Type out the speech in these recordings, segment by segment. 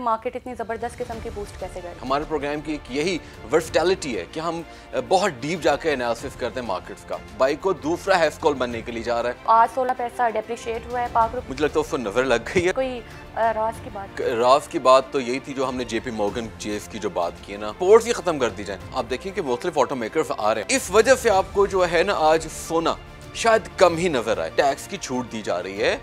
Market इतनी ज़बरदस्त किस्म की बूस्ट कैसे करे? हमारे प्रोग्राम की एक यही वर्सटैलिटी है कि हम बहुत डीप जाकर एनालिसिस करते हैं मार्केट्स का। बाइक को दूसरा हैफ कॉल बनने के लिए जा रहा है। आज 16 पैसा डेप्रिशिएट हुआ है पाक रुपये। मुझे लगता है उसको नजर लग गई है। कोई राज की बात तो यही थी जो हमने JP Morgan चेस की जो बात की है ना, पोर्ट्स ही खत्म कर दी जाए। आप देखिए कि मुख्तलिफ ऑटोमेकर्स आ रहे हैं, इस वजह से आपको जो है ना आज सोना शायद कम ही नजर आए। टैक्स की छूट दी जा रही है।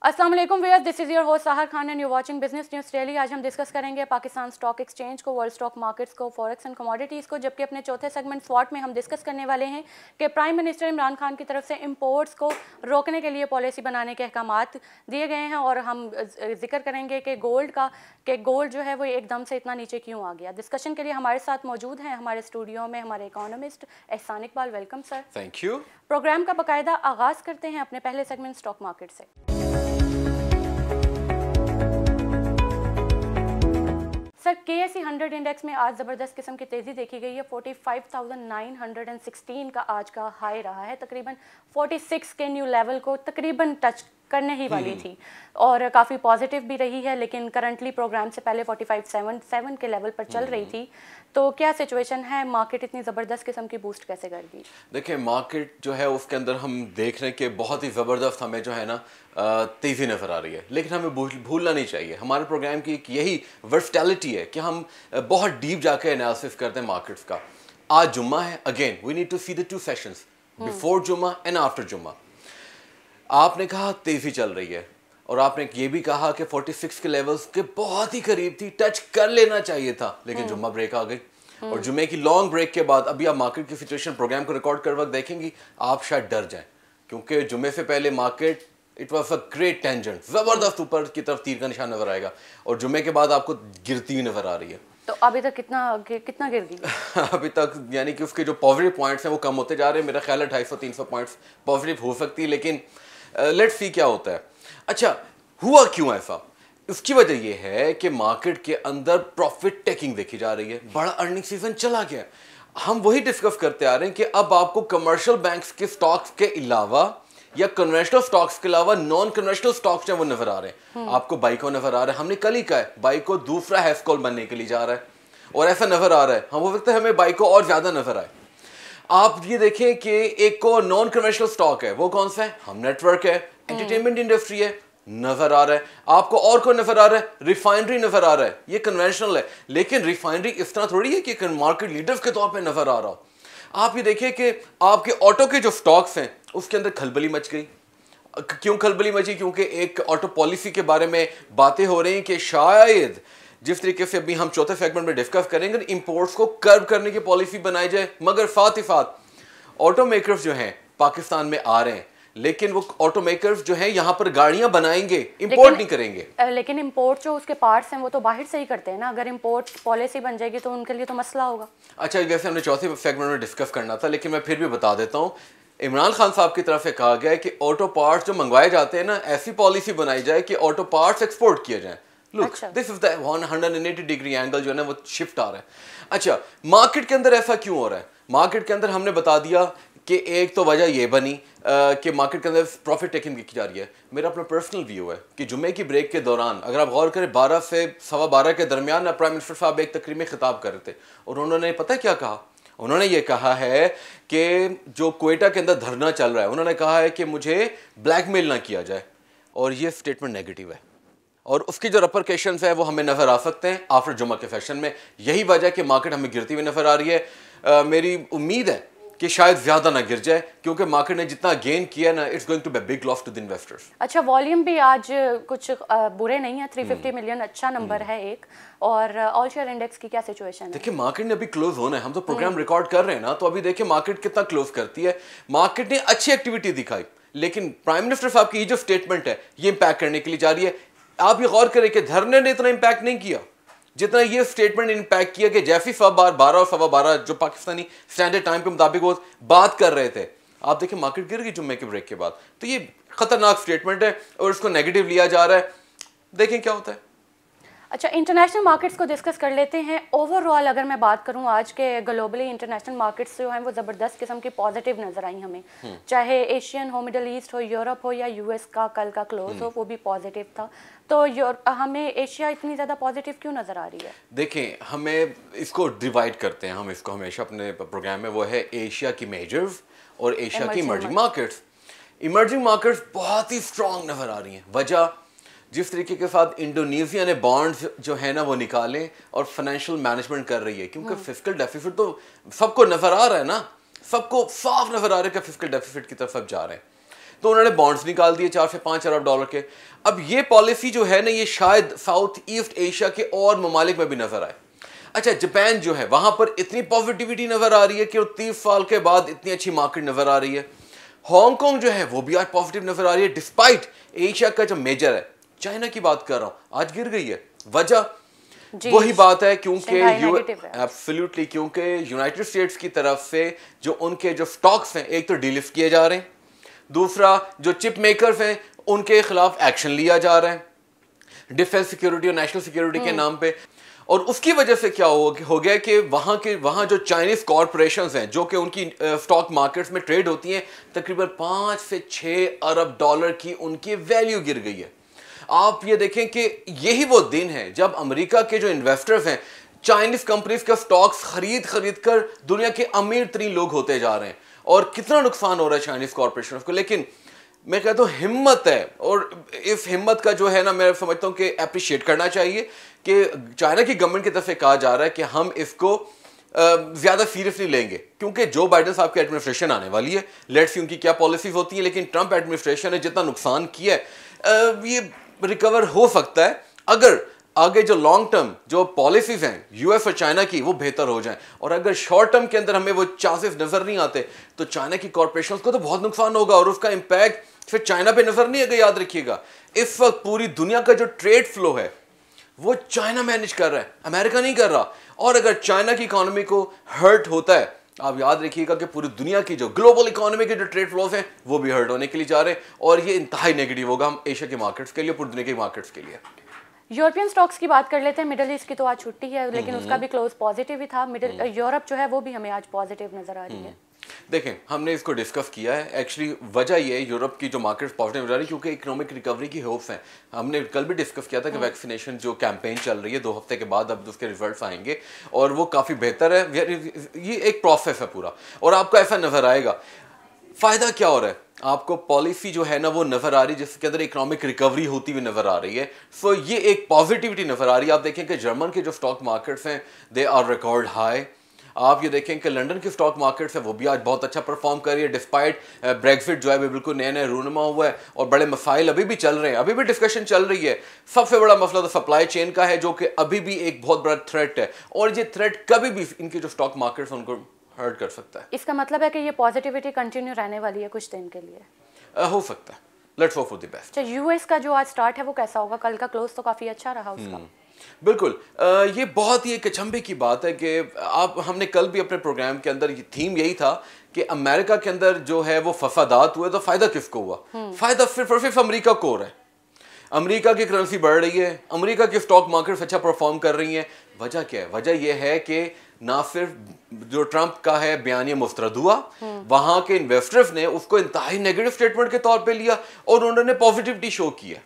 अस्सलाम वालेकुम viewers, this is your host Sahar Khan and you watching business news daily. आज हम डिस्कस करेंगे पाकिस्तान स्टॉक एक्सचेंज को, वर्ल्ड स्टॉक मार्केट्स को, फॉरेक्स एंड कमोडिटीज़ को। जबकि अपने चौथे सेगमेंट स्वॉट में हम डिस्कस करने वाले हैं कि प्राइम मिनिस्टर इमरान खान की तरफ से इंपोर्ट्स को रोकने के लिए पॉलिसी बनाने के अहकामात दिए गए हैं। और हम जिक्र करेंगे कि गोल्ड जो है वो एकदम से इतना नीचे क्यों आ गया। डिस्कशन के लिए हमारे साथ मौजूद हैं हमारे स्टूडियो में हमारे economist Ehsan Iqbal. Welcome sir. Thank you. Programme का बाकायदा आगाज़ करते हैं अपने पहले सेगमेंट स्टॉक मार्केट से। सर KSE 100 इंडेक्स में आज ज़बरदस्त किस्म की तेज़ी देखी गई है। 45,916 का आज का हाई रहा है। तकरीबन 46 के न्यू लेवल को तकरीबन टच करने ही वाली थी और काफ़ी पॉजिटिव भी रही है, लेकिन करंटली प्रोग्राम से पहले 45.77 के लेवल पर चल रही थी। तो क्या सिचुएशन है, मार्केट इतनी ज़बरदस्त किस्म की बूस्ट कैसे कर दी? देखिए मार्केट जो है उसके अंदर हम देख रहे हैं कि बहुत ही ज़बरदस्त हमें जो है ना तेज़ी नज़र आ रही है, लेकिन हमें भूलना नहीं चाहिए। हमारे प्रोग्राम की एक यही वर्सटैलिटी है कि हम बहुत डीप जाकर एनालिसिस करते हैं मार्केट्स का। आज जुम्मा है, again we need to see the 2 sessions before जुम्मा एंड आफ्टर जुम्मा। आपने कहा तेज़ी चल रही है और आपने ये भी कहा कि 46 के लेवल्स के बहुत ही करीब थी, टच कर लेना चाहिए था, लेकिन जुम्मा ब्रेक आ गई। और जुम्मे की लॉन्ग ब्रेक के बाद अभी आप मार्केट की सिचुएशन प्रोग्राम को रिकॉर्ड कर वक्त देखेंगी, आप शायद डर जाएं, क्योंकि जुम्मे से पहले market it was a great tangent, जबरदस्त ऊपर की तरफ तीर का निशान नजर आएगा और जुम्मे के बाद आपको गिरती हुई नजर आ रही है। तो अभी तक कितना गिर गई? अभी तक यानी कि उसके जो पॉजिटिव पॉइंट्स हैं वो कम होते जा रहे हैं। मेरा ख्याल है 250-300 पॉइंट्स पॉजिटिव हो सकती है, लेकिन लेट्स सी क्या होता है। अच्छा, हुआ क्यों ऐसा? उसकी वजह यह है कि मार्केट के अंदर प्रॉफिट टेकिंग देखी जा रही है। बड़ा अर्निंग सीजन चला गया। हम वही डिस्कस करते आ रहे हैं कि अब आपको कमर्शियल बैंक्स के स्टॉक्स के अलावा या कन्वेंशनल स्टॉक्स के अलावा नॉन कन्वेंशनल स्टॉक्स जो वो नजर आ रहे हैं। आपको बाइक को नजर आ रहा है, हमने कल ही कहा है बाइक को दूसरा हैफ कॉल बनने के लिए जा रहा है और ऐसा नजर आ रहा है। हम हो सकता है हमें बाइक को और ज्यादा नजर आए। आप ये देखें कि एक को नॉन कन्वेंशनल स्टॉक है, वो कौन सा है? हम नेटवर्क है, एंटरटेनमेंट इंडस्ट्री है, नजर आ रहा है। आपको और को नजर आ रहा है? रिफाइनरी नजर आ रहा है, ये कन्वेंशनल है, लेकिन रिफाइनरी इस तरह थोड़ी है कि मार्केट लीडर्स के तौर पे नजर आ रहा हो। आप ये देखिए कि आपके ऑटो के जो स्टॉक्स हैं उसके अंदर खलबली मच गई। क्यों खलबली मची? क्योंकि एक ऑटो पॉलिसी के बारे में बातें हो रही हैं कि शायद जिस तरीके से अभी हम चौथे सेगमेंट में डिस्कस करेंगे, इंपोर्ट्स को कर्व करने की पॉलिसी बनाई जाए, मगर साथ ही साथ ऑटो मेकर्स जो हैं पाकिस्तान में आ रहे हैं, लेकिन वो ऑटो मेकर्स जो हैं यहाँ पर गाड़ियां बनाएंगे, इंपोर्ट नहीं करेंगे। लेकिन इंपोर्ट जो उसके पार्ट्स हैं वो तो बाहर से ही करते हैं ना। अगर इंपोर्ट पॉलिसी बन जाएगी तो उनके लिए तो मसला होगा। अच्छा, जैसे हमने चौथे सेगमेंट में डिस्कस करना था, लेकिन मैं फिर भी बता देता हूँ। इमरान खान साहब की तरफ से कहा गया है कि ऑटो पार्ट्स जो मंगवाए जाते हैं ना, ऐसी पॉलिसी बनाई जाए कि ऑटो पार्ट्स एक्सपोर्ट किए जाएं। Look, this is the 180 degree angle जो है ना वो शिफ्ट आ रहा है। अच्छा, मार्केट के अंदर ऐसा क्यों हो रहा है? मार्केट के अंदर हमने बता दिया कि एक तो वजह ये बनी कि मार्केट के अंदर प्रॉफिट टेकिंग की जा रही है। मेरा अपना पर्सनल व्यू है कि जुम्मे की ब्रेक के दौरान अगर आप गौर करें 12 से 12:15 के दरमियान प्राइम मिनिस्टर साहब एक तकरीर में खिताब कर रहे थे और उन्होंने पता है क्या कहा? उन्होंने ये कहा है कि जो क्वेटा के अंदर धरना चल रहा है, उन्होंने कहा है कि मुझे ब्लैकमेल ना किया जाए, और ये स्टेटमेंट नेगेटिव है और उसकी जो रिपरकेशंस है वो हमें नजर आ सकते हैं आफ्टर जुम्मा के सेशन में। यही वजह कि मार्केट हमें गिरती हुई नजर आ रही है। मेरी उम्मीद है कि शायद ज्यादा ना गिर जाए, क्योंकि मार्केट ने जितना गेन किया ना, it's going to be big loss to the investors. अच्छा, वॉल्यूम भी आज कुछ बुरे नहीं है, 350 मिलियन अच्छा नंबर है एक। और ऑल शेयर इंडेक्स की क्या सिचुएशन है? देखिए मार्केट ने अभी क्लोज होना है, हम तो प्रोग्राम रिकॉर्ड कर रहे हैं ना, तो अभी देखिए मार्केट कितना क्लोज करती है। मार्केट ने अच्छी एक्टिविटी दिखाई, लेकिन प्राइम मिनिस्टर साहब की ये जो स्टेटमेंट है ये इंपैक्ट करने के लिए जा रही है। आप ये गौर करें कि धरने ने इतना इंपैक्ट नहीं किया जितना ये स्टेटमेंट इंपैक्ट किया कि जैसी 12 और 12:15 जो पाकिस्तानी स्टैंडर्ड टाइम के मुताबिक वो बात कर रहे थे, आप देखें मार्केट गिर गई जुम्मे के ब्रेक के बाद। तो ये खतरनाक स्टेटमेंट है और इसको नेगेटिव लिया जा रहा है, देखें क्या होता है। अच्छा, इंटरनेशनल मार्केट्स को डिस्कस कर लेते हैं। ओवरऑल अगर मैं बात करूं, आज के ग्लोबली इंटरनेशनल मार्केट्स जो हैं वो ज़बरदस्त किस्म की पॉजिटिव नज़र आई हमें। चाहे एशियन हो, मिडल ईस्ट हो, यूरोप हो या यूएस का कल का क्लोज हो, वो भी पॉजिटिव था। तो हमें एशिया इतनी ज़्यादा पॉजिटिव क्यों नज़र आ रही है? देखें, हमें इसको डिवाइड करते हैं हम इसको हमेशा अपने प्रोग्राम में, वो है एशिया की मेजर्स और एशिया की इमर्जिंग मार्केट्स। इमर्जिंग मार्केट्स बहुत ही स्ट्रॉन्ग नज़र आ रही हैं। वजह, जिस तरीके के साथ इंडोनेशिया ने बॉन्ड्स जो है ना वो निकाले और फाइनेंशियल मैनेजमेंट कर रही है, क्योंकि फिस्कल डेफिसिट तो सबको नजर आ रहा है ना, सबको साफ नजर आ रहा है कि फिस्कल डेफिसिट की तरफ सब जा रहे हैं। तो उन्होंने बॉन्ड्स निकाल दिए 4 से 5 अरब डॉलर के। अब ये पॉलिसी जो है ना, ये शायद साउथ ईस्ट एशिया के और ममालिक में भी नजर आए। अच्छा, जापान जो है वहां पर इतनी पॉजिटिविटी नजर आ रही है कि 30 साल के बाद इतनी अच्छी मार्केट नजर आ रही है। हांगकॉन्ग जो है वो भी आज पॉजिटिव नजर आ रही है, डिस्पाइट एशिया का जो मेजर है, चाइना की बात कर रहा हूं, आज गिर गई है। वजह वही बात है, क्योंकि एब्सोल्युटली, क्योंकि यूनाइटेड स्टेट्स की तरफ से जो उनके जो स्टॉक्स हैं, एक तो डीलिस्ट किए जा रहे हैं, दूसरा जो चिप मेकर्स हैं उनके खिलाफ एक्शन लिया जा रहा है डिफेंस सिक्योरिटी और नेशनल सिक्योरिटी के नाम पे। और उसकी वजह से क्या हो गया कि वहाँ जो चाइनीज कॉरपोरेशंस हैं जो कि उनकी स्टॉक मार्केट्स में ट्रेड होती हैं, तकरीबन 5 से 6 अरब डॉलर की उनकी वैल्यू गिर गई है। आप ये देखें कि यही वो दिन है जब अमेरिका के जो इन्वेस्टर्स हैं चाइनीज कंपनीज के स्टॉक्स खरीद कर दुनिया के अमीर तरीन लोग होते जा रहे हैं, और कितना नुकसान हो रहा है चाइनीज कॉरपोरेशन को। लेकिन मैं कहता हूँ हिम्मत है, और इस हिम्मत का जो है ना, मैं समझता हूँ कि अप्रिशिएट करना चाहिए कि चाइना की गवर्नमेंट की तरफ से कहा जा रहा है कि हम इसको ज्यादा सीरियसली लेंगे, क्योंकि जो बाइडेन साहब की एडमिनिस्ट्रेशन आने वाली है, लेट्स सी उनकी क्या पॉलिसीज होती है। लेकिन ट्रंप एडमिनिस्ट्रेशन ने जितना नुकसान किया है, ये रिकवर हो सकता है अगर आगे जो लॉन्ग टर्म जो पॉलिसीज हैं यूएस और चाइना की वो बेहतर हो जाएं। और अगर शॉर्ट टर्म के अंदर हमें वो चांसेस नजर नहीं आते, तो चाइना की कॉर्पोरेशंस को तो बहुत नुकसान होगा, और उसका इंपैक्ट फिर चाइना पे नजर नहीं आएगा। याद रखिएगा, इस वक्त पूरी दुनिया का जो ट्रेड फ्लो है वो चाइना मैनेज कर रहा है, अमेरिका नहीं कर रहा। और अगर चाइना की इकोनॉमी को हर्ट होता है, आप याद रखिएगा कि पूरी दुनिया की जो ग्लोबल इकोनॉमी के जो ट्रेड फ्लोज हैं वो भी हर्ट होने के लिए जा रहे हैं, और ये इंतहाई नेगेटिव होगा हम एशिया के मार्केट्स के लिए, पूरी दुनिया के मार्केट्स के लिए। यूरोपियन स्टॉक्स की बात कर लेते हैं। मिडिल ईस्ट की तो आज छुट्टी है, लेकिन उसका भी क्लोज पॉजिटिव ही था। यूरोप जो है वो भी हमें आज पॉजिटिव नजर आ रही है। देखें, हमने इसको डिस्कस किया है। एक्चुअली वजह ये है यूरोप की जो मार्केट पॉजिटिव नजर आ रही है क्योंकि इकोनॉमिक रिकवरी की होप्स हैं। हमने कल भी डिस्कस किया था कि वैक्सीनेशन जो कैंपेन चल रही है 2 हफ्ते के बाद अब उसके रिजल्ट्स आएंगे, और वो काफ़ी बेहतर है। ये एक प्रोसेस है पूरा, और आपको ऐसा नजर आएगा। फायदा क्या हो रहा है, आपको पॉलिसी जो है ना वो नजर आ रही है जिसके अंदर इकोनॉमिक रिकवरी होती हुई नजर आ रही है। सो ये एक पॉजिटिविटी नजर आ रही है। आप देखें कि जर्मन के जो स्टॉक मार्केट्स हैं दे आर रिकॉर्ड हाई। आप ये देखें कि लंदन की स्टॉक मार्केट्स है वो भी आज बहुत अच्छा परफॉर्म कर रही है, डिस्पाइट ब्रेक्सिट जो है बिल्कुल नया रूनमा हुआ है, और बड़े मसाइल अभी भी चल रहे हैं, अभी भी डिस्कशन चल रही है। सबसे बड़ा मसला तो सप्लाई चेन का है, जो कि अभी भी एक बहुत बड़ा थ्रेट है, और ये थ्रेट कभी भी इनके जो स्टॉक मार्केट्स उनको हर्ट कर सकता है। इसका मतलब है कि ये पॉजिटिविटी कंटिन्यू रहने वाली है कुछ दिन के लिए। हो सकता है, let's hope for the best. अच्छा, यूएस का जो आज स्टार्ट है वो कैसा होगा? कल का क्लोज तो काफी अच्छा रहा उसका। बिल्कुल, ये बहुत ही एक अचंभे की बात है कि हमने कल भी अपने प्रोग्राम के अंदर ये थीम यही था कि अमेरिका के अंदर जो है वो फसादात हुए तो फायदा किसको हुआ? फायदा सिर्फ अमेरिका को हो रहा है। अमेरिका की करेंसी बढ़ रही है, अमेरिका की स्टॉक मार्केट अच्छा परफॉर्म कर रही है। वजह क्या है? वजह यह है कि ना सिर्फ जो ट्रंप का है बयानिया मुस्तरद हुआ, वहां के इन्वेस्टर्स ने उसको इंतहाई नेगेटिव स्टेटमेंट के तौर पे लिया और उन्होंने पॉजिटिविटी शो की है,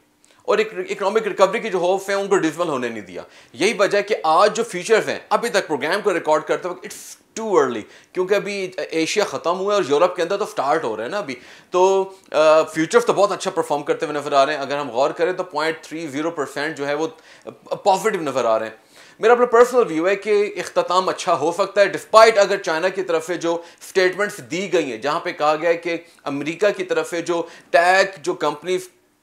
और इकोनॉमिक रिकवरी की जो होप्स हैं उनको डिसमल होने नहीं दिया। यही वजह है कि आज जो फीचर्स हैं, अभी तक प्रोग्राम को रिकॉर्ड करते वक्त इट्स टू अर्ली, क्योंकि अभी एशिया खत्म हुआ है और यूरोप के अंदर तो स्टार्ट हो रहे हैं ना अभी, तो फ्यूचर्स तो बहुत अच्छा परफॉर्म करते हुए नजर आ रहे हैं। अगर हम गौर करें तो 0.30% जो है वो पॉजिटिव नजर आ रहे हैं। मेरा अपना पर्सनल व्यू है कि इख्तिताम अच्छा हो सकता है, डिस्पाइट अगर चाइना की तरफ से जो स्टेटमेंट्स दी गई हैं, जहां पे कहा गया है कि अमेरिका की तरफ से जो टैग जो कंपनी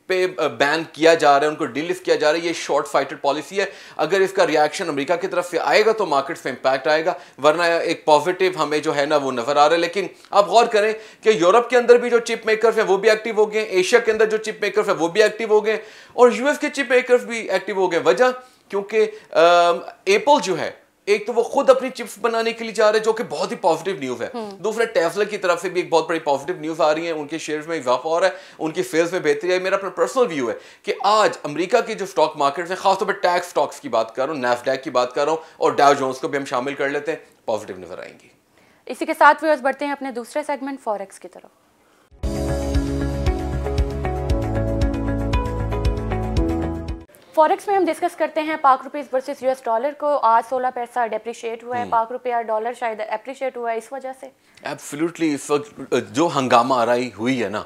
पे बैन किया जा रहा है उनको डिलिस्ट किया जा रहा है, ये शॉर्ट फाइटेड पॉलिसी है। अगर इसका रिएक्शन अमेरिका की तरफ से आएगा तो मार्केट्स पे इंपैक्ट आएगा, वरना एक पॉजिटिव हमें जो है ना वो नजर आ रहा है। लेकिन आप गौर करें कि यूरोप के अंदर भी जो चिप मेकर्स हैं वो भी एक्टिव हो गए, एशिया के अंदर जो चिप मेकर्स हैं वो भी एक्टिव हो गए, और यूएस के चिप मेकर्स भी एक्टिव हो गए। वजह क्योंकि एप्पल जो है एक तो वो खुद अपनी चिप्स बनाने के लिए जा रहे हैं, जो कि बहुत ही पॉजिटिव न्यूज है। दूसरा टेस्ला की तरफ से भी एक बहुत बड़ी पॉजिटिव न्यूज आ रही है, उनके शेयर्स में इजाफा हो रहा है, उनकी सेल्स में बेहतरी है। मेरा अपना पर्सनल व्यू है कि आज अमेरिका के जो स्टॉक मार्केट है, खासतौर पर टैक्स स्टॉक्स की बात कर रहा हूँ, नैस्डैक की बात कर रहा हूँ और डाउ जोन्स को भी हम शामिल कर लेते हैं, पॉजिटिव नजर आएंगी। इसी के साथ व्यूअर्स बढ़ते हैं अपने दूसरे सेगमेंट फॉरेक्स की तरफ। फॉरेक्स में हम डिस्कस करते हैं पाक रुपीस वर्सेस यूएस डॉलर को। आज 16 पैसा डेप्रिशिएट हुआ है, पाक रुपया डॉलर शायद अप्रिशिएट हुआ है इस वजह से। एब्सोल्युटली, इस वक्त जो हंगामा आराई हुई है ना,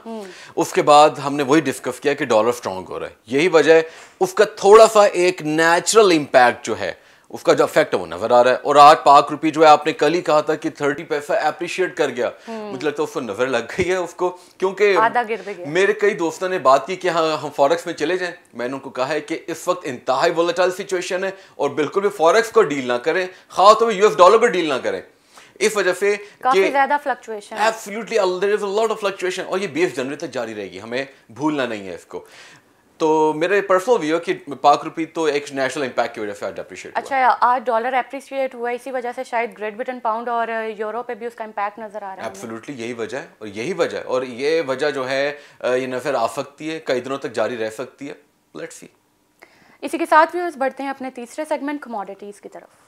उसके बाद हमने वही डिस्कस किया कि डॉलर स्ट्रांग हो रहा है। यही वजह है, उसका थोड़ा सा एक नेचुरल इम्पैक्ट जो है, उसका जो इफेक्ट है वो नजर आ रहा है। और आज पाक रुपी जो है, आपने कल ही कहा था कि 30 पैसा अप्रिशिएट कर गया, मुझे लगता है उसको नजर लग गई है उसको, क्योंकि आधा गिर भी गया। मेरे कई दोस्तों ने बात की कि हाँ हम फॉरेक्स में चले जाएं। मैंने उनको कहा है कि इस वक्त इंतहाई वोलेटाइल सिचुएशन है और बिल्कुल भी फॉरेक्स को डील ना करें, खासतौर पर यूएस डॉलर को डील ना करें, इस वजह से काफी ज्यादा fluctuation, absolutely there is a lot of fluctuation, और ये 20 जनवरी तक जारी रहेगी, हमें भूलना नहीं है इसको। तो मेरे पर्सनल व्यू है कि पाक रुपी तो एक नेशनल इम्पैक्ट की वजह से आज अप्रिशिएट हुआ। अच्छा, आज डॉलर अप्रिशिएट हुआ, इसी वजह से शायद ग्रेट ब्रिटेन पाउंड और यूरो पे भी उसका इम्पैक्ट नजर आ रहा है। एब्सोल्युटली यही वजह है, और यही वजह है, और ये वजह जो है ये नजर आ सकती है, कई दिनों तक जारी रह सकती है। Let's see. इसी के साथ भी बढ़ते हैं अपने तीसरे सेगमेंट कमोडिटीज की तरफ।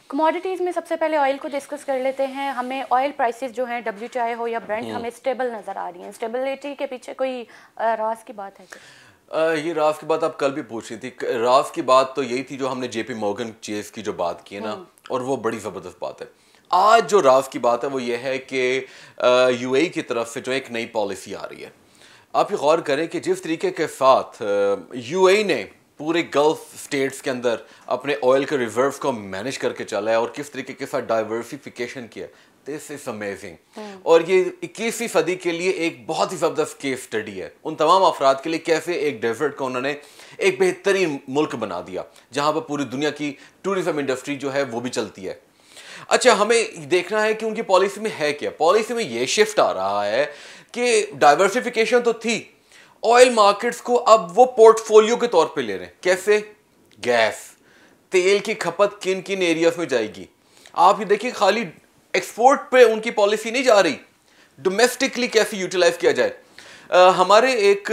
कमोडिटीज़ में सबसे पहले ऑयल को डिस्कस कर लेते हैं। हमें ऑयल प्राइसेस जो हैं WTI हो या ब्रेंट हमें स्टेबल नज़र आ रही हैं। स्टेबिलिटी के पीछे कोई राज की बात है क्या? ये राज की बात आप कल भी पूछ रही थी। राज की बात तो यही थी जो हमने JP मॉर्गन चेस की जो बात की है ना, और वो बड़ी ज़बरदस्त बात है। आज जो राज की बात है वो ये है कि UAE की तरफ से जो एक नई पॉलिसी आ रही है। आप ये गौर करें कि जिस तरीके के साथ UAE ने पूरे गल्फ स्टेट्स के अंदर अपने ऑयल के रिजर्व्स को मैनेज करके चला है और किस तरीके के साथ डाइवर्सिफिकेशन किया, दिस इज अमेजिंग। और ये 21वीं सदी के लिए एक बहुत ही ज़बरदस्त केस स्टडी है उन तमाम अफराद के लिए, कैसे एक डेजर्ट को उन्होंने एक बेहतरीन मुल्क बना दिया जहाँ पर पूरी दुनिया की टूरिज्म इंडस्ट्री जो है वो भी चलती है। अच्छा, हमें देखना है कि उनकी पॉलिसी में है क्या। पॉलिसी में ये शिफ्ट आ रहा है कि डाइवर्सिफिकेशन तो थी, ऑयल मार्केट्स को अब वो पोर्टफोलियो के तौर पे ले रहे हैं। कैसे? गैस, तेल की खपत किन किन एरियाज में जाएगी। आप ये देखिए, खाली एक्सपोर्ट पे उनकी पॉलिसी नहीं जा रही, डोमेस्टिकली कैसे यूटिलाइज किया जाए। हमारे एक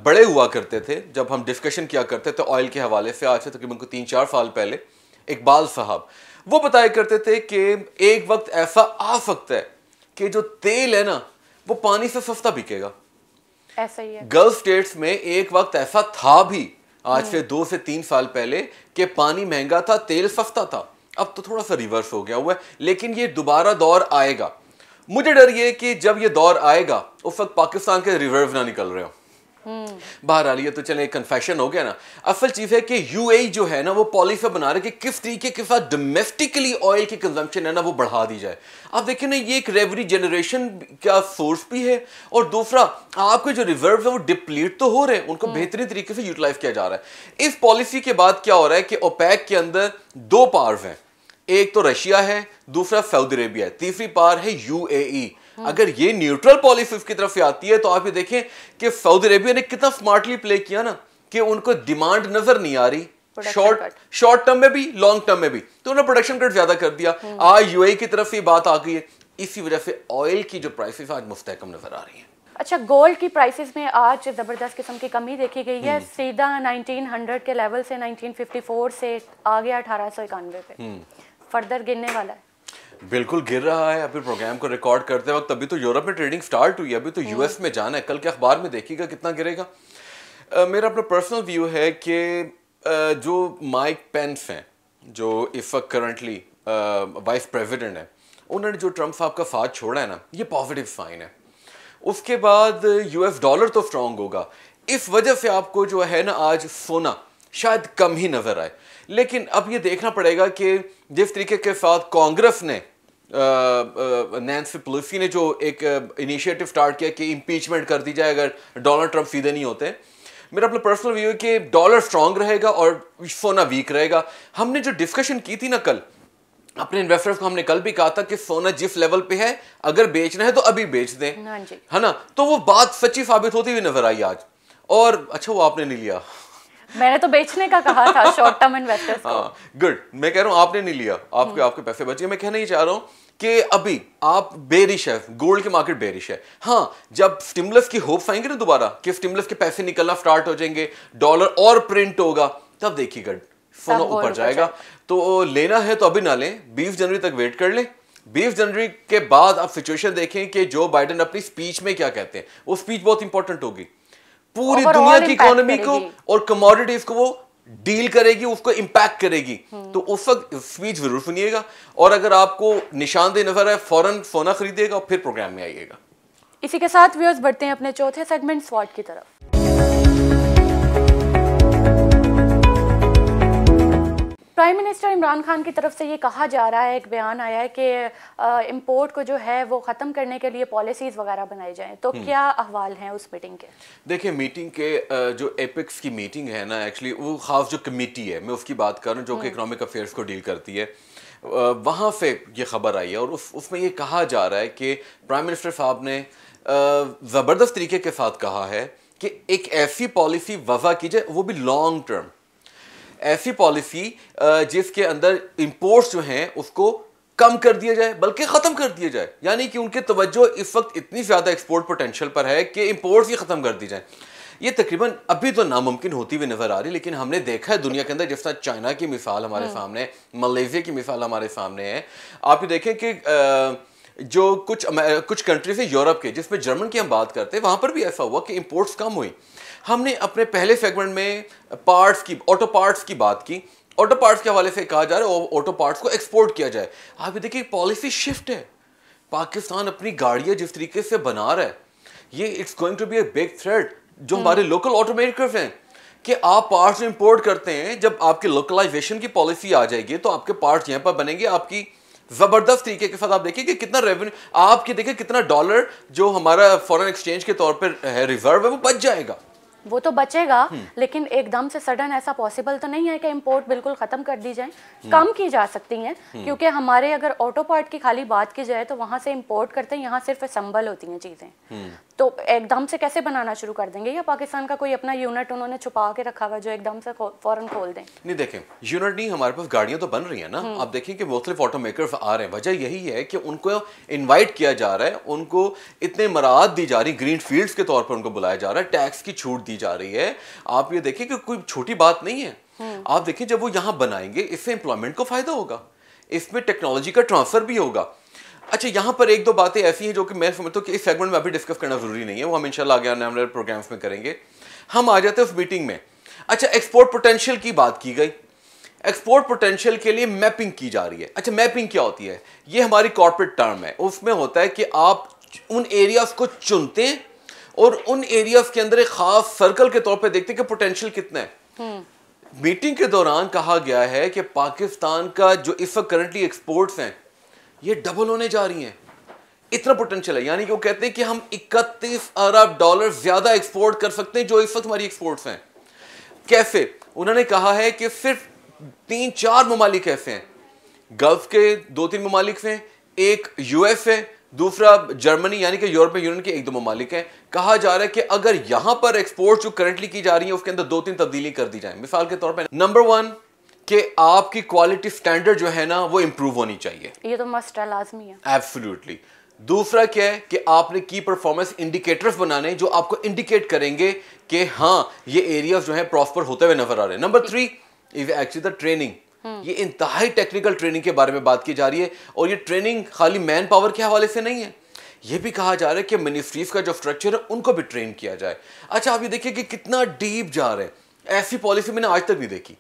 बड़े हुआ करते थे जब हम डिस्कशन किया करते थे ऑयल के हवाले से, आज से तकरीबन 3-4 साल पहले, इकबाल साहब वो बताया करते थे कि एक वक्त ऐसा आ सकता है कि जो तेल है ना वो पानी से सस्ता बिकेगा। ऐसा ही है। गल्फ स्टेट्स में एक वक्त ऐसा था भी, आज से 2 से 3 साल पहले, कि पानी महंगा था, तेल सस्ता था। अब तो थोड़ा सा रिवर्स हो गया हुआ है, लेकिन ये दोबारा दौर आएगा। मुझे डर ये कि जब ये दौर आएगा उस वक्त पाकिस्तान के रिजर्व ना निकल रहे हो। बहरहाल ये तो चले कन्फेशन हो गया ना। असल चीज है कि UAE जो है ना वो पॉलिसी बना रहे कि किस तरीके के साथ डोमेस्टिकली ऑयल की कंजम्पशन है ना वो बढ़ा दी जाए। आप देखिए ना, ये एक रेवरी जनरेशन का सोर्स भी है, और दूसरा आपके जो रिजर्व है वो डिप्लीट तो हो रहे हैं, उनको बेहतरीन तरीके से यूटिलाइज किया जा रहा है। इस पॉलिसी के बाद क्या हो रहा है कि ओपेक के अंदर 2 पावर्स हैं, एक तो रशिया है, दूसरा सऊदी अरेबिया है, तीसरी पावर है UAE। अगर ये न्यूट्रल पॉलिसी उसकी तरफ से आती है तो आप ये देखें कि सऊदी अरेबिया ने कितना स्मार्टली प्ले किया ना, कि उनको डिमांड नजर नहीं आ रही शॉर्ट टर्म में भी, लॉन्ग टर्म में भी, तो उन्होंने प्रोडक्शन कट ज्यादा कर दिया। आज UAE की तरफ से बात आ गई है, इसी वजह से ऑयल की जो प्राइसेस आज मुस्तहकम नजर आ रही है। अच्छा, गोल्ड की प्राइसेस में आज जबरदस्त किस्म की कमी देखी गई है। सीधा 1900 के लेवल से 1954 से आ गया 1891 पे, फर्दर गिरने वाला है। बिल्कुल गिर रहा है। अभी प्रोग्राम को रिकॉर्ड करते वक्त अभी तो यूरोप में ट्रेडिंग स्टार्ट हुई है, अभी तो US में जाना है, कल के अखबार में देखिएगा कितना गिरेगा। मेरा अपना पर्सनल व्यू है कि जो माइक पेंस हैं, जो इस वक्त करंटली वाइस प्रेसिडेंट हैं, उन्होंने जो ट्रम्प साहब का साथ छोड़ा है ना, ये पॉजिटिव साइन है। उसके बाद US डॉलर तो स्ट्रांग होगा, इस वजह से आपको जो है ना आज सोना शायद कम ही नजर आए। लेकिन अब ये देखना पड़ेगा कि जिस तरीके के साथ कांग्रेस ने नैंसी पेलोसी ने जो एक इनिशिएटिव स्टार्ट किया कि इम्पीचमेंट कर दी जाए अगर डोनाल्ड ट्रंप सीधे नहीं होते, मेरा अपना पर्सनल व्यू है कि डॉलर स्ट्रांग रहेगा और सोना वीक रहेगा। हमने जो डिस्कशन की थी ना कल अपने इन्वेस्टर्स को, हमने कल भी कहा था कि सोना जिस लेवल पे है अगर बेचना है तो अभी बेच दें, है ना, तो वो बात सच्ची साबित होती हुई नजर आई आज। और अच्छा वो आपने नहीं लिया मैंने तो बेचने का कहा था शॉर्ट टर्म इन्वेस्टर्स को। हाँ गुड, मैं कह रहा हूँ आपने नहीं लिया, आपके पैसे बचे। मैं कहना ही चाह रहा हूँ कि अभी आप बेरिश है, गोल्ड की मार्केट बेरिश है। हाँ, जब स्टिमुलस की होप्स आएंगे ना दोबारा कि स्टिमुलस के पैसे निकलना स्टार्ट हो जाएंगे, डॉलर और प्रिंट होगा, तब देखिएगा सोना ऊपर जाएगा। तो लेना है तो अभी ना लें, 20 जनवरी तक वेट कर लें। 20 जनवरी के बाद आप सिचुएशन देखें कि जो बाइडेन अपनी स्पीच में क्या कहते हैं। वो स्पीच बहुत इंपॉर्टेंट होगी, पूरी दुनिया की इकोनॉमी को और कमोडिटीज को वो डील करेगी, उसको इंपैक्ट करेगी। तो उस वक्त स्पीच जरूर सुनिएगा, और अगर आपको निशानदेह नजर आए फौरन सोना खरीदिएगा और फिर प्रोग्राम में आइएगा। इसी के साथ व्यूअर्स बढ़ते हैं अपने चौथे सेगमेंट स्वॉट की तरफ। प्राइम मिनिस्टर इमरान खान की तरफ से ये कहा जा रहा है, एक बयान आया है कि इंपोर्ट को जो है वो ख़त्म करने के लिए पॉलिसीज़ वगैरह बनाई जाएं। तो क्या अहवाल हैं उस मीटिंग के? देखिए, मीटिंग के जो एपिक्स की मीटिंग है ना, एक्चुअली वो खास जो कमेटी है, मैं उसकी बात कर रहा हूँ जो कि इकोनॉमिक अफेयर्स को डील करती है, वहाँ से ये खबर आई है। और उसमें ये कहा जा रहा है कि प्राइम मिनिस्टर साहब ने ज़बरदस्त तरीके के साथ कहा है कि एक ऐसी पॉलिसी वज़ा की जाए, वो भी लॉन्ग टर्म, ऐसी पॉलिसी जिसके अंदर इंपोर्ट्स जो हैं उसको कम कर दिया जाए, बल्कि ख़त्म कर दिया जाए। यानी कि उनकी तवज्जो इस वक्त इतनी ज़्यादा एक्सपोर्ट पोटेंशियल पर है कि इंपोर्ट्स ही ख़त्म कर दी जाए। ये तकरीबन अभी तो नामुमकिन होती हुई नज़र आ रही, लेकिन हमने देखा है दुनिया के अंदर, जिस तरह चाइना की मिसाल हमारे सामने, मलेशिया की मिसाल हमारे सामने है। आप ये देखें कि जो कुछ कंट्रीज है यूरोप के, जिसमें जर्मन की हम बात करते हैं, वहाँ पर भी ऐसा हुआ कि इंपोर्ट्स कम हुई। हमने अपने पहले सेगमेंट में पार्ट्स की, ऑटो पार्ट्स की बात की। ऑटो पार्ट्स के हवाले से कहा जा रहा है ऑटो पार्ट्स को एक्सपोर्ट किया जाए। आप ये देखिए, पॉलिसी शिफ्ट है। पाकिस्तान अपनी गाड़ियां जिस तरीके से बना रहा है, ये it's going to be a big threat जो हमारे लोकल ऑटोमेकर्स हैं, कि आप पार्ट्स इंपोर्ट करते हैं। जब आपकी लोकलाइजेशन की पॉलिसी आ जाएगी तो आपके पार्ट्स यहाँ पर बनेंगे आपकी जबरदस्त तरीके के साथ। आप देखिए कि कितना रेवेन्यू, आपके देखिए कितना डॉलर जो हमारा फॉरेन एक्सचेंज के तौर पर है, रिजर्व है, वो बच जाएगा। वो तो बचेगा, लेकिन एकदम से सडन ऐसा पॉसिबल तो नहीं है कि इंपोर्ट बिल्कुल ख़त्म कर दी जाए। कम की जा सकती हैं, क्योंकि हमारे अगर ऑटो पार्ट की खाली बात की जाए तो वहाँ से इंपोर्ट करते हैं, यहाँ सिर्फ असम्बल होती हैं चीज़ें। तो एकदम से कैसे बनाना शुरू कर देंगे? या पाकिस्तान का कोई अपना यूनिट उन्होंने छुपा के रखा हुआ जो एकदम से फौरन खोल दें? नहीं, देखें, यूनिट नहीं, हमारे पास गाड़ियां तो बन रही हैं ना। आप देखें कि मुख्तलिफ ऑटोमेकर्स आ रहे हैं। वजह यही है कि उनको इन्वाइट किया जा रहा है, उनको इतने मराहत दी जा रही, ग्रीन फील्ड्स के तौर पर उनको बुलाया जा रहा है, टैक्स की छूट दी जा रही है। आप ये देखिए कि कोई छोटी बात नहीं है। आप देखिए, जब वो यहाँ बनाएंगे, इससे एम्प्लॉयमेंट को फायदा होगा, इसमें टेक्नोलॉजी का ट्रांसफर भी होगा। अच्छा, यहाँ पर एक दो बातें ऐसी हैं जो कि मैं समझता हूँ कि इस सेगमेंट में अभी डिस्कस करना जरूरी नहीं है, वो हम इंशाल्लाह आगे आने वाले प्रोग्राम्स में करेंगे। हम आ जाते हैं उस मीटिंग में। अच्छा, एक्सपोर्ट पोटेंशियल की बात की गई। एक्सपोर्ट पोटेंशियल के लिए मैपिंग की जा रही है। अच्छा, मैपिंग क्या होती है? ये हमारी कॉर्पोरेट टर्म है। उसमें होता है कि आप उन एरियाज को चुनते हैं और उन एरियाज के अंदर एक खास सर्कल के तौर पर देखते हैं कि पोटेंशियल कितना है। मीटिंग के दौरान कहा गया है कि पाकिस्तान का जो इस वक्त करंटली एक्सपोर्ट्स हैं, ये डबल होने जा रही हैं। इतना पोटेंशियल है। यानी कि वो कहते हैं कि हम 31 अरब डॉलर ज्यादा एक्सपोर्ट कर सकते हैं जो इस वक्त हमारी एक्सपोर्ट्स हैं। कैसे? उन्होंने कहा है कि सिर्फ 3-4 ममालिक ऐसे हैं, गल्फ के 2-3 ममालिक हैं, एक यूएस है, दूसरा जर्मनी यानी कि यूरोपियन यूनियन के 1-2 ममालिक हैं। कहा जा रहा है कि अगर यहां पर एक्सपोर्ट जो करंटली की जा रही है उसके अंदर 2-3 तब्दीली कर दी जाए। मिसाल के तौर पर नंबर 1 कि आपकी क्वालिटी स्टैंडर्ड जो है ना वो इंप्रूव होनी चाहिए। ये तो मस्ट है, लाजमी है। एब्सोल्युटली। दूसरा क्या है कि आपने की परफॉर्मेंस इंडिकेटर्स बनाने जो आपको इंडिकेट करेंगे कि हाँ, ये एरियाज जो है प्रॉस्पर होते हुए नजर आ रहे हैं। Number 3 is actually the training. ये इंतहाई टेक्निकल ट्रेनिंग के बारे में बात की जा रही है, और ये ट्रेनिंग खाली मैन पावर के हवाले से नहीं है। ये भी कहा जा रहा है कि मिनिस्ट्रीज का जो स्ट्रक्चर है उनको भी ट्रेन किया जाए। अच्छा, आप ये देखिए कि कितना डीप जा रहे हैं। ऐसी पॉलिसी मैंने आज तक नहीं देखी,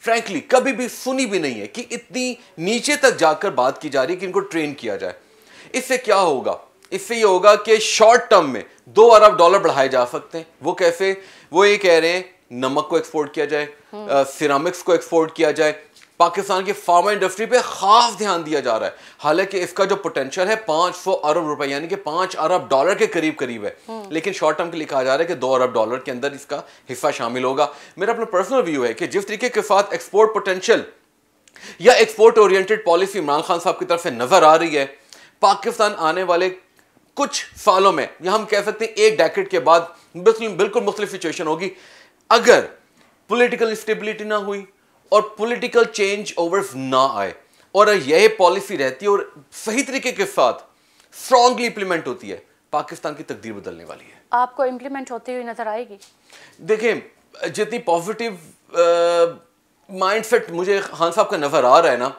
फ्रैंकली कभी भी सुनी भी नहीं है कि इतनी नीचे तक जाकर बात की जा रही है कि इनको ट्रेन किया जाए। इससे क्या होगा? इससे ये होगा कि शॉर्ट टर्म में 2 अरब डॉलर बढ़ाए जा सकते हैं। वो कैसे? वो ये कह रहे हैं नमक को एक्सपोर्ट किया जाए, सिरामिक्स को एक्सपोर्ट किया जाए। पाकिस्तान की फार्मा इंडस्ट्री पे खास ध्यान दिया जा रहा है, हालांकि इसका जो पोटेंशियल है 500 अरब रुपए यानी कि 5 अरब डॉलर के करीब करीब है, लेकिन शॉर्ट टर्म के लिए कहा जा रहा है कि 2 अरब डॉलर के अंदर इसका हिस्सा शामिल होगा। मेरा अपना पर्सनल व्यू है कि जिस तरीके के साथ एक्सपोर्ट पोटेंशियल या export oriented policy Imran Khan साहब की तरफ से नजर आ रही है, पाकिस्तान आने वाले कुछ सालों में, या हम कह सकते हैं एक डेकेड के बाद, बिल्कुल मुख्तलिफ सिचुएशन होगी। अगर पॉलिटिकल इंस्टेबिलिटी ना हुई और पॉलिटिकल चेंज ओवर ना आए और यह पॉलिसी रहती है और सही तरीके के साथ स्ट्रांगली इंप्लीमेंट होती है, पाकिस्तान की तकदीर बदलने वाली है। आपको इंप्लीमेंट होती हुई नजर आएगी? देखिए, जितनी पॉजिटिव माइंडसेट मुझे खान साहब का नजर आ रहा है ना,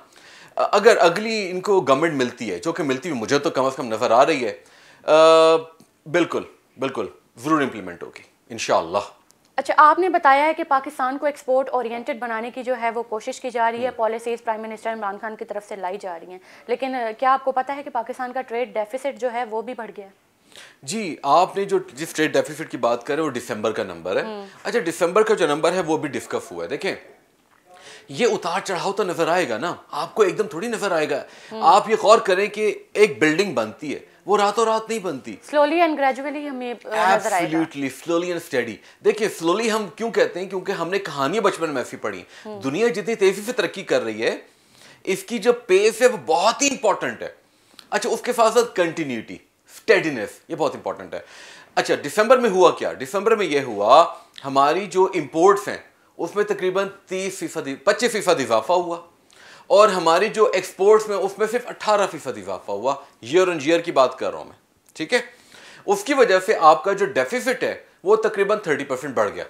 अगर अगली इनको गवर्नमेंट मिलती है, जो कि मिलती हुई मुझे तो कम से कम नजर आ रही है, बिल्कुल बिल्कुल जरूर इंप्लीमेंट होगी इंशाअल्लाह। अच्छा, आपने बताया है कि पाकिस्तान को एक्सपोर्ट ओरिएंटेड बनाने की जो है वो कोशिश की जा रही है, policies prime minister Imran Khan की तरफ से लाई जा रही हैं, लेकिन क्या आपको पता है कि पाकिस्तान का ट्रेड डेफिसिट जो है वो भी बढ़ गया है? जी, आपने जो जिस ट्रेड डेफिसिट की बात कर रहे हैं वो दिसंबर का नंबर है। अच्छा, दिसंबर का जो नंबर है वो भी डिस्कस हुआ है। देखें, ये उतार चढ़ाव तो नजर आएगा ना, आपको एकदम थोड़ी नजर आएगा। आप ये गौर करें कि एक बिल्डिंग बनती है, वो रातों रात नहीं बनती, स्लोली एंड ग्रेजुअली हमें नजर आएगा। Absolutely slowly and steady. देखिए, स्लोली हम क्यों कहते हैं, क्योंकि हमने कहानियां बचपन में ऐसी पढ़ी। दुनिया जितनी तेजी से तरक्की कर रही है, इसकी जो पेस है वो बहुत ही इंपॉर्टेंट है। अच्छा, उसके साथ साथ कंटिन्यूटी, स्टेडीनेस, ये बहुत इंपॉर्टेंट है। अच्छा, दिसंबर में हुआ क्या? दिसंबर में ये हुआ, हमारी जो इंपोर्ट्स हैं उसमें तकरीबन 25% इजाफा हुआ और हमारी जो एक्सपोर्ट्स में उसमें सिर्फ 18% इजाफा हुआ। ईयर ऑन ईयर की बात कर रहा हूं मैं, ठीक है। उसकी वजह से आपका जो डेफिसिट है वो तकरीबन 30% बढ़ गया।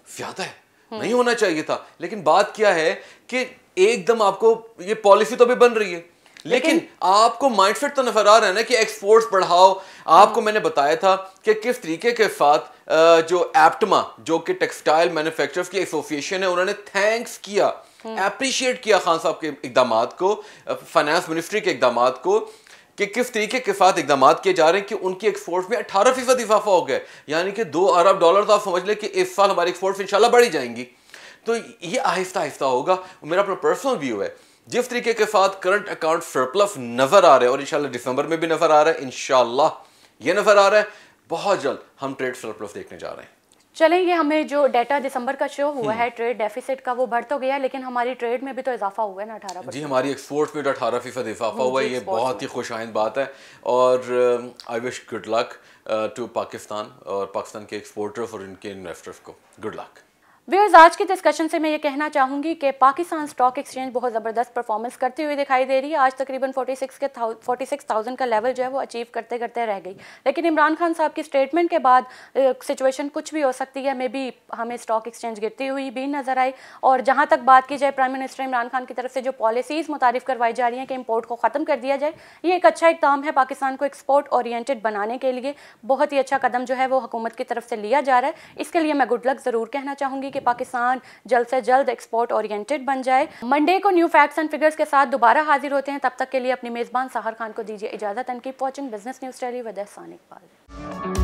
ज्यादा है, नहीं होना चाहिए था, लेकिन बात क्या है कि एकदम आपको ये पॉलिसी तो भी बन रही है, लेकिन आपको माइंडसेट तो नजर आ रहा है ना कि एक्सपोर्ट्स बढ़ाओ। आपको मैंने बताया था कि किस तरीके के साथ जो एप्टमा, जो कि टेक्सटाइल मैन्युफैक्चरर्स की एसोसिएशन है, उन्होंने थैंक्स किया, एप्रिशिएट किया खान साहब के इकदामात को, फाइनेंस मिनिस्ट्री के इकदामात को, कि किस तरीके के साथ इकदाम किए जा रहे हैं कि उनकी एक्सपोर्ट्स में 18% इजाफा हो गया, यानी कि $2 अरब तो आप समझ लें कि इस साल हमारी एक्सपोर्ट्स इंशाल्लाह बढ़ी जाएंगी। तो ये आहिस्ता आहिस्ता होगा। मेरा अपना पर्सनल व्यू है, जिस तरीके के साथ करंट अकाउंट सरप्लस नजर आ रहे हैं और इंशाल्लाह दिसंबर में भी नजर आ रहा है, इंशाल्लाह ये नजर आ रहा है, बहुत जल्द हम ट्रेड सरप्लस देखने जा रहे हैं। चलें, ये हमें जो डाटा दिसंबर का शो हुआ है ट्रेड डेफिसिट का, वो बढ़ तो गया, लेकिन हमारी ट्रेड में भी तो इजाफा हुआ है ना 18%। जी, हमारी एक्सपोर्ट्स में तो 18% इजाफा हुआ है, ये बहुत ही खुशाइंद बात है और I wish good luck to Pakistan और पाकिस्तान के एक्सपोर्टर्स और इनके इन्वेस्टर्स को गुड लक। व्यूअर्स, आज की डिस्कशन से मैं ये कहना चाहूँगी कि पाकिस्तान स्टॉक एक्सचेंज बहुत ज़बरदस्त परफॉर्मेंस करती हुई दिखाई दे रही है। आज तकरीबन 46,000 का लेवल जो है वो अचीव करते करते रह गई, लेकिन इमरान खान साहब की स्टेटमेंट के बाद सिचुएशन कुछ भी हो सकती है। मे बी हमें स्टॉक एक्सचेंज गिरती हुई भी नजर आई। और जहाँ तक बात की जाए प्राइम मिनिस्टर इमरान खान की तरफ से जो पॉलिसीज़ मुतारिफ करवाई जा रही हैं कि इम्पोर्ट को ख़त्म कर दिया जाए, ये एक अच्छा इक़दाम है पाकिस्तान को एक्सपोर्ट ओरिएंटेड बनाने के लिए। बहुत ही अच्छा कदम जो है वो हुकूमत की तरफ से लिया जा रहा है। इसके लिए मैं गुड लक ज़रूर कहना चाहूँगी कि पाकिस्तान जल्द से जल्द एक्सपोर्ट ओरिएंटेड बन जाए। मंडे को न्यू फैक्ट्स एंड फिगर्स के साथ दोबारा हाजिर होते हैं। तब तक के लिए अपनी मेज़बान साहर खान को दीजिए इजाज़त। And keep watching business news daily with एहसान इकबाल।